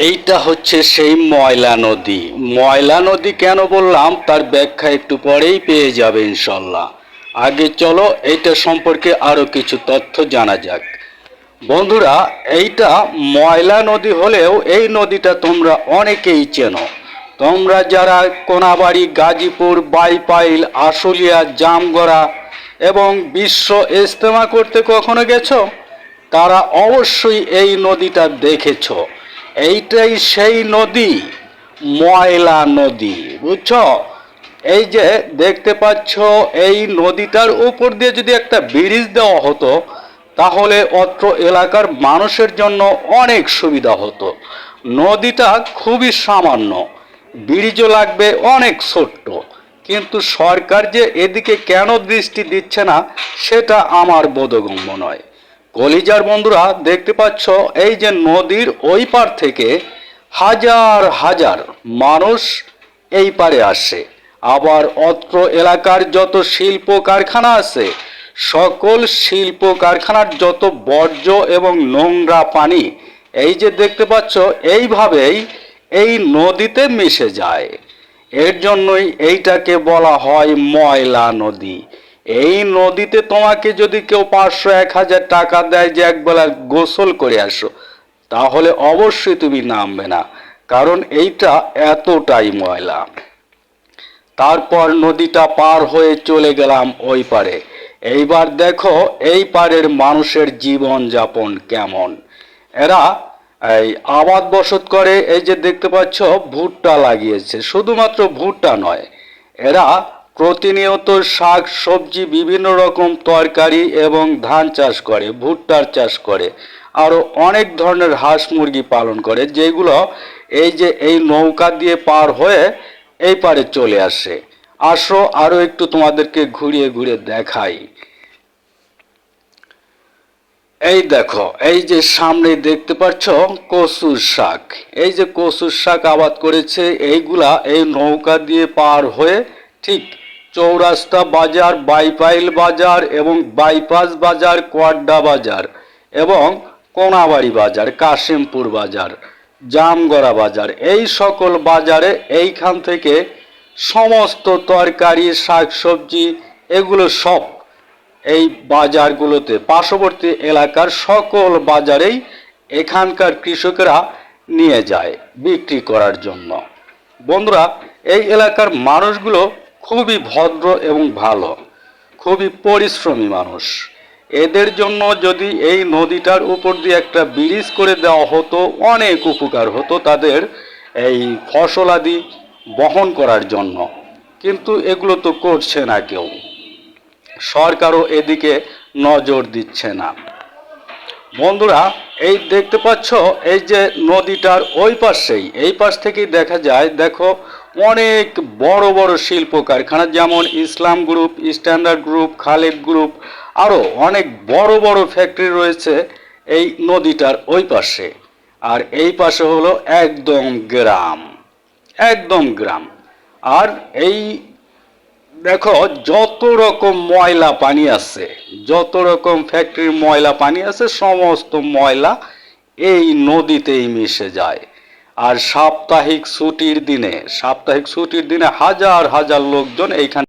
এইটা হচ্ছে সেই ময়লা নদী। ময়লা নদী কেন বললাম তার ব্যাখ্যা একটু পরেই পেয়ে যাবে ইনশাল্লাহ। আগে চলো এইটা সম্পর্কে আরো কিছু তথ্য জানা যাক। বন্ধুরা, এইটা ময়লা নদী হলেও এই নদীটা তোমরা অনেকেই চেনো। তোমরা যারা কোনাবাড়ি, গাজীপুর, বাইপাইল, আশুলিয়া, জামগড়া এবং বিশ্ব ইজতেমা করতে কখনো গেছো, তারা অবশ্যই এই নদীটা দেখেছো। এইটাই সেই নদী, ময়লা নদী, বুঝছো? এই যে দেখতে পাচ্ছ, এই নদীটার উপর দিয়ে যদি একটা ব্রিজ দেওয়া হতো তাহলে অত্র এলাকার মানুষের জন্য অনেক সুবিধা হতো। নদীটা খুবই সামান্য, ব্রিজও লাগবে অনেক ছোট্ট, কিন্তু সরকার যে এদিকে কেন দৃষ্টি দিচ্ছে না সেটা আমার বোধগম্য নয়। কলিজার বন্ধুরা, দেখতে পাচ্ছ এই যে নদীর ওই পার থেকে হাজার হাজার মানুষ এই পারে আসে। আবার অত্র এলাকার যত শিল্প কারখানা আছে, সকল শিল্প কারখানার যত বর্জ্য এবং নোংরা পানি এই যে দেখতে পাচ্ছ এইভাবেই এই নদীতে মিশে যায়। এর জন্যই এইটাকে বলা হয় ময়লা নদী। এই নদীতে তোমাকে যদি কেউ 500-1000 টাকা দেয় যে একবেলা গোসল করে আসো, তাহলে অবশ্যই তুমি নামবে না, কারণ এইটা এতটাই ময়লা। তারপর নদীটা পার হয়ে চলে গেলাম ওই পারে। এইবার দেখো এই পারের মানুষের জীবন যাপন কেমন। এরা এই আবাদ বসত করে। এই যে দেখতে পাচ্ছ ভুট্টা লাগিয়েছে, শুধুমাত্র ভুট্টা নয়, এরা প্রতিনিয়ত শাক সবজি, বিভিন্ন রকম তরকারি এবং ধান চাষ করে, ভুট্টার চাষ করে, আরও অনেক ধরনের হাঁস মুরগি পালন করে, যেগুলো এই যে এই নৌকা দিয়ে পার হয়ে এই পারে চলে আসে। আসো আরো একটু তোমাদেরকে ঘুরিয়ে ঘুরিয়ে দেখাই। এই দেখো, এই যে সামনে দেখতে পাচ্ছ কচুর শাক। এই যে কচুর শাক আবাদ করেছে, এইগুলা এই নৌকা দিয়ে পার হয়ে ঠিক চৌরাস্তা বাজার, বাইপাইল বাজার এবং বাইপাস বাজার, কোয়াড্ডা বাজার এবং কোনাবাড়ি বাজার, কাশিমপুর বাজার, জামগড়া বাজার, এই সকল বাজারে এইখান থেকে সমস্ত তরকারি, শাকসবজি এগুলো সব এই বাজারগুলোতে, পার্শ্ববর্তী এলাকার সকল বাজারেই এখানকার কৃষকেরা নিয়ে যায় বিক্রি করার জন্য। বন্ধুরা, এই এলাকার মানুষগুলো খুবই ভদ্র এবং ভালো, খুবই পরিশ্রমী মানুষ। এদের জন্য যদি এই নদীটার উপর দিয়ে একটা ব্রিজ করে দেওয়া হতো, অনেক উপকার হতো তাদের এই ফসলাদি বহন করার জন্য, কিন্তু এগুলো তো করছে না কেউ। সরকারও এদিকে নজর দিচ্ছে না। বন্ধুরা, এই দেখতে পাচ্ছ এই যে নদীটার ওই পাশেই, এই পাশ থেকেই দেখা যায়, দেখো অনেক বড় বড় শিল্প কারখানা, যেমন Islam group, standard group, Khaled group, আরও অনেক বড় বড় ফ্যাক্টরি রয়েছে এই নদীটার ওই পাশে। আর এই পাশে হলো একদম গ্রাম, একদম গ্রাম। আর এই দেখো যত রকম ময়লা পানি আছে, যত রকম ফ্যাক্টরির ময়লা পানি আছে, সমস্ত ময়লা এই নদীতেই মিশে যায়। আর সাপ্তাহিক ছুটির দিনে হাজার হাজার লোকজন এইখানে